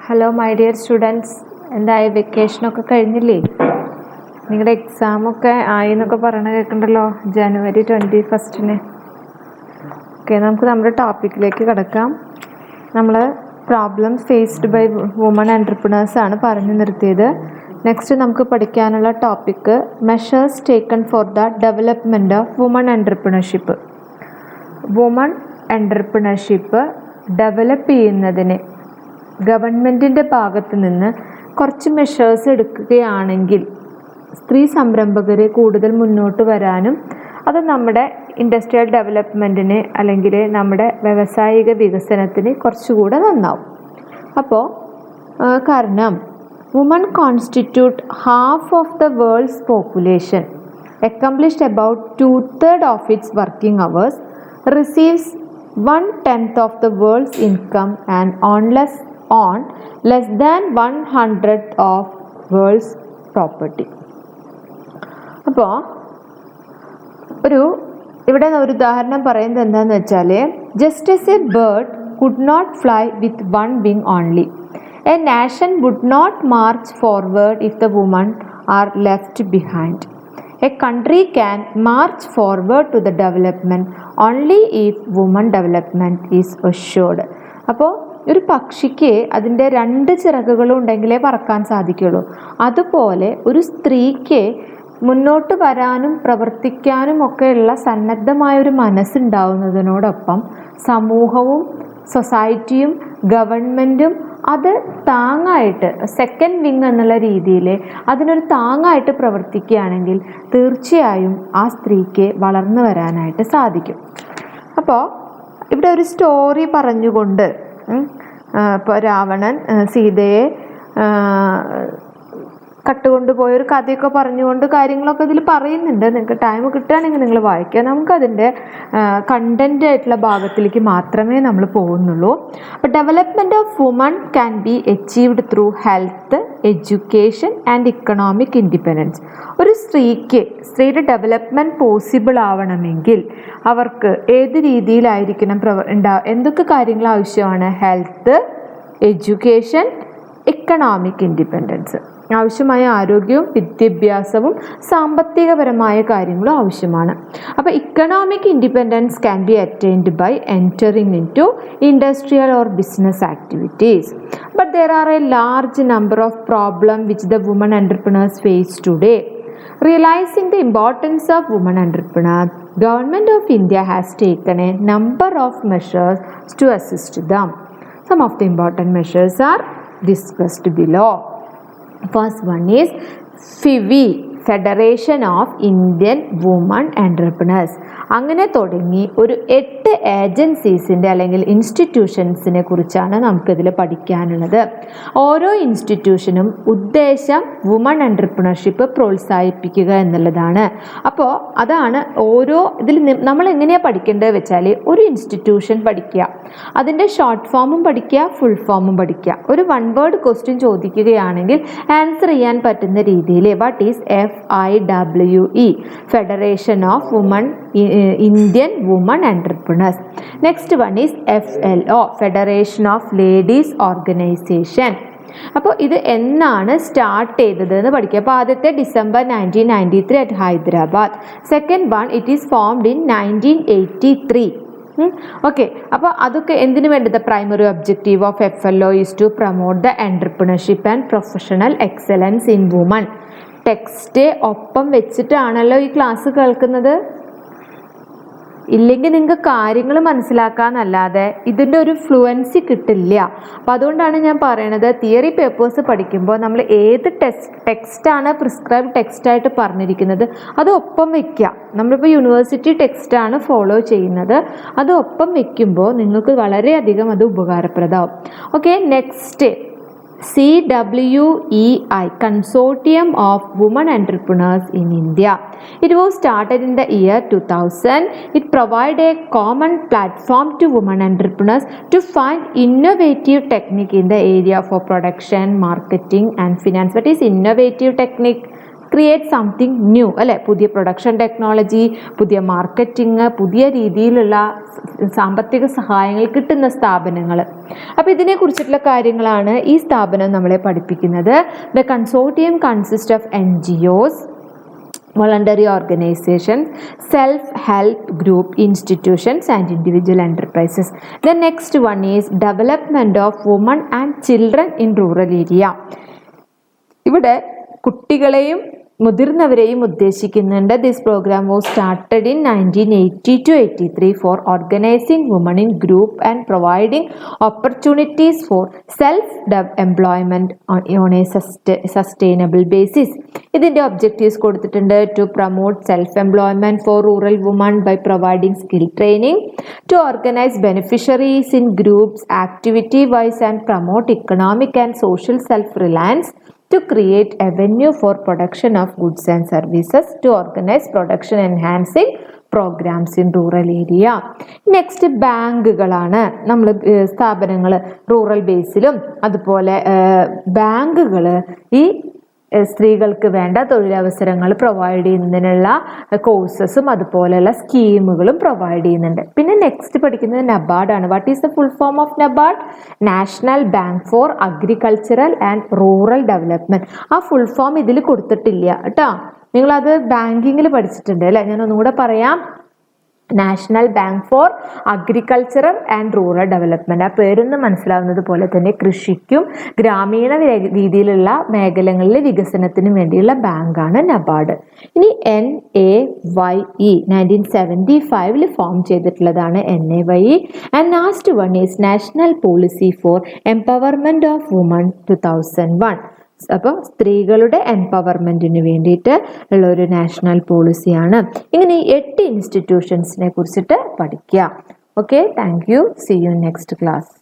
Hello my dear students, എന്തായി വെക്കേഷനൊക്കെ കഴിഞ്ഞില്ലേ? നിങ്ങളുടെ എക്സാമൊക്കെ ആയി എന്നൊക്കെ പറയണ കേൾക്കണ്ടല്ലോ, January 21. ഓക്കെ, നമുക്ക് നമ്മുടെ ടോപ്പിക്കിലേക്ക് കിടക്കാം. നമ്മൾ problems faced by women entrepreneurs ആണ് പറഞ്ഞു നിർത്തിയത്. നെക്സ്റ്റ് നമുക്ക് പഠിക്കാനുള്ള topic measures taken for the development of women entrepreneurship. Women entrepreneurship develop ചെയ്യുന്നതിന് ഗവൺമെൻറ്റിൻ്റെ ഭാഗത്ത് നിന്ന് കുറച്ച് മെഷേഴ്സ് എടുക്കുകയാണെങ്കിൽ സ്ത്രീ സംരംഭകരെ കൂടുതൽ മുന്നോട്ട് വരാനും അത് നമ്മുടെ ഇൻഡസ്ട്രിയൽ ഡെവലപ്മെൻറ്റിന് അല്ലെങ്കിൽ നമ്മുടെ വ്യാവസായിക വികസനത്തിന് കുറച്ചുകൂടെ നന്നാവും. അപ്പോൾ കാരണം woman constitute half of the world's population, accomplished about 2/3 of its working hours, receives 1/10 of the world's income and on less than 1/100 of world's property. അപ്പോൾ ഇവിടെ ഒരു ഉദാഹരണം പറയുന്നത് എന്താണെന്ന് വെച്ചാൽ, just as a bird could not fly with one wing only, a nation would not march forward if the women are left behind. A country can march forward to the development only if women development is assured. അപ്പോൾ ഒരു പക്ഷിക്ക് അതിൻ്റെ 2 ചിറകുകളും ഉണ്ടെങ്കിലേ പറക്കാൻ സാധിക്കുള്ളൂ. അതുപോലെ ഒരു സ്ത്രീക്ക് മുന്നോട്ട് വരാനും പ്രവർത്തിക്കാനും ഒക്കെയുള്ള സന്നദ്ധമായൊരു മനസ്സുണ്ടാവുന്നതിനോടൊപ്പം സമൂഹവും സൊസൈറ്റിയും ഗവൺമെൻറ്റും അത് താങ്ങായിട്ട് സെക്കൻഡ് വിങ് എന്നുള്ള രീതിയിൽ അതിനൊരു താങ്ങായിട്ട് പ്രവർത്തിക്കുകയാണെങ്കിൽ തീർച്ചയായും ആ സ്ത്രീക്ക് വളർന്നു വരാനായിട്ട് സാധിക്കും. അപ്പോൾ ഇവിടെ ഒരു സ്റ്റോറി പറഞ്ഞുകൊണ്ട് ഇപ്പോൾ രാവണൻ സീതയെ കട്ടുകൊണ്ടുപോയൊരു കഥയൊക്കെ പറഞ്ഞുകൊണ്ട് കാര്യങ്ങളൊക്കെ ഇതിൽ പറയുന്നുണ്ട്. നിങ്ങൾക്ക് ടൈം കിട്ടുകയാണെങ്കിൽ നിങ്ങൾ വായിക്കുക. നമുക്കതിൻ്റെ കണ്ടൻ്റ് ആയിട്ടുള്ള ഭാഗത്തിലേക്ക് മാത്രമേ നമ്മൾ പോകുന്നുള്ളൂ. അപ്പോൾ development of woman can be achieved through health, education and economic independence. ഒരു സ്ത്രീയുടെ ഡെവലപ്മെൻറ്റ് പോസിബിൾ ആവണമെങ്കിൽ അവർക്ക് ഏത് രീതിയിലായിരിക്കണം എന്തൊക്കെ കാര്യങ്ങൾ ആവശ്യമാണ്? Health, education, economic independence. ആവശ്യമായ ആരോഗ്യവും വിദ്യാഭ്യാസവും സാമ്പത്തികപരമായ കാര്യങ്ങളും ആവശ്യമാണ്. അപ്പോൾ economic independence can be attained by entering in to industrial or business activities. But there are a large number of problem which the woman entrepreneurs face today. Realizing the importance of women entrepreneurs, Government of India has taken a number of measures to assist them. Some of the important measures are discussed below. First one is FIWI, Federation of Indian Women Entrepreneurs. അങ്ങനെ തുടങ്ങി ഒരു 8 ഏജൻസീസിൻ്റെ അല്ലെങ്കിൽ ഇൻസ്റ്റിറ്റ്യൂഷൻസിനെ കുറിച്ചാണ് നമുക്കിതിൽ പഠിക്കാനുള്ളത്. ഓരോ ഇൻസ്റ്റിറ്റ്യൂഷനും ഉദ്ദേശം woman entrepreneurship പ്രോത്സാഹിപ്പിക്കുക എന്നുള്ളതാണ്. അപ്പോൾ അതാണ് ഓരോ ഇതിൽ നമ്മൾ എങ്ങനെയാണ് പഠിക്കേണ്ടത് വെച്ചാൽ, ഒരു ഇൻസ്റ്റിറ്റ്യൂഷൻ പഠിക്കുക, അതിൻ്റെ ഷോർട്ട് ഫോമും പഠിക്കുക, ഫുൾ ഫോമും പഠിക്കുക. ഒരു 1 വേർഡ് ക്വസ്റ്റ്യൻ ചോദിക്കുകയാണെങ്കിൽ ആൻസർ ചെയ്യാൻ പറ്റുന്ന രീതിയിൽ what is FIWE, federation of woman Indian woman entrepreneurs. Next one is FLO, federation of ladies organisation. അപ്പോൾ ഇത് എന്നാണ് സ്റ്റാർട്ട് ചെയ്തത് എന്ന് പഠിക്കുക. അപ്പോൾ ആദ്യത്തെ December 1993 at Hyderabad. Second one it is formed in 1983. Okay, അപ്പോൾ അതൊക്കെ എന്തിനു വേണ്ടത്? Primary objective of FLO is to promote the entrepreneurship and professional excellence in woman. Text ഒപ്പം വെച്ചിട്ടാണല്ലോ ഈ ക്ലാസ് കേൾക്കുന്നത്. ഇല്ലെങ്കിൽ നിങ്ങൾക്ക് കാര്യങ്ങൾ മനസ്സിലാക്കാന്നല്ലാതെ ഇതിൻ്റെ ഒരു ഫ്ലുവൻസി കിട്ടില്ല. അപ്പോൾ അതുകൊണ്ടാണ് ഞാൻ പറയണത്, തിയറി പേപ്പേഴ്സ് പഠിക്കുമ്പോൾ നമ്മൾ ഏത് ടെക്സ്റ്റാണ് പ്രിസ്ക്രൈബ് ടെക്സ്റ്റായിട്ട് പറഞ്ഞിരിക്കുന്നത് അത് ഒപ്പം വയ്ക്കുക. നമ്മളിപ്പോൾ യൂണിവേഴ്സിറ്റി ടെക്സ്റ്റാണ് ഫോളോ ചെയ്യുന്നത്, അത് ഒപ്പം വയ്ക്കുമ്പോൾ നിങ്ങൾക്ക് വളരെയധികം അത് ഉപകാരപ്രദമാവും. Okay, next CWEI, Consortium of Women Entrepreneurs in India. It was started in the year 2000. It provides a common platform to women entrepreneurs to find innovative technique in the area for production, marketing and finance. What is innovative technique? Create something new അല്ലെ, പുതിയ production technology, പുതിയ marketing, പുതിയ രീതിയിലുള്ള സാമ്പത്തിക സഹായങ്ങൾ കിട്ടുന്ന സ്ഥാപനങ്ങൾ. അപ്പോൾ ഇതിനെ കുറിച്ചിട്ടുള്ള കാര്യങ്ങളാണ് ഈ സ്ഥാപനം നമ്മളെ പഠിപ്പിക്കുന്നത്. The consortium consist of NGOs, voluntary organizations, self-help group, institutions and individual enterprises. The next one is development of women and children in rural area. ഇവിടെ കുട്ടികളെയും മുതിർന്നവരെയും ഉദ്ദേശിക്കുന്നുണ്ട്. This program was started in 1980-83 for organising woman in group and providing opportunities for self employment on a sustainable basis. ഇതിൻ്റെ objectives കൊടുത്തിട്ടുണ്ട്. To promote self employment for rural woman by providing skill training, to organise beneficiaries in groups activity wise and promote economic and social self reliance, to create avenue for production of goods and services, to organize production enhancing programmes in rural area. Next ബാങ്കുകളാണ്. നമ്മൾ സ്ഥാപനങ്ങൾ rural ബേസിലും അതുപോലെ ബാങ്കുകൾ ഈ സ്ത്രീകൾക്ക് വേണ്ട തൊഴിലവസരങ്ങൾ provide ചെയ്യുന്നതിനുള്ള കോഴ്സസും അതുപോലെയുള്ള സ്കീമുകളും പ്രൊവൈഡ് ചെയ്യുന്നുണ്ട്. പിന്നെ നെക്സ്റ്റ് പഠിക്കുന്നത് നബാർഡാണ്. What is the full form of NABARD? National bank for agricultural and rural development. ആ ഫുൾ ഫോം ഇതിൽ കൊടുത്തിട്ടില്ല കേട്ടോ. നിങ്ങളത് ബാങ്കിങ്ങിൽ പഠിച്ചിട്ടുണ്ട് അല്ലേ? ഞാൻ ഒന്നുകൂടെ പറയാം. National bank for agricultural and rural development. ആ പേരൊന്ന് മനസ്സിലാവുന്നത് പോലെ തന്നെ കൃഷിക്കും ഗ്രാമീണ രീതിയിലുള്ള മേഖലകളിലെ വികസനത്തിനും വേണ്ടിയുള്ള ബാങ്കാണ് നബാർഡ്. ഇനി NAYE 1975 ഫോം ചെയ്തിട്ടുള്ളതാണ് NAYE. And last one is national policy four empowerment of woman 2001. അപ്പോൾ സ്ത്രീകളുടെ എംപവർമെന്റിന് വേണ്ടിയിട്ട് ഉള്ള ഒരു നാഷണൽ പോളിസിയാണ്. ഇങ്ങനെ 8 ഇൻസ്റ്റിറ്റ്യൂഷൻസിനെ കുറിച്ചിട്ട് പഠിക്കുക. Okay, thank you. See you next class.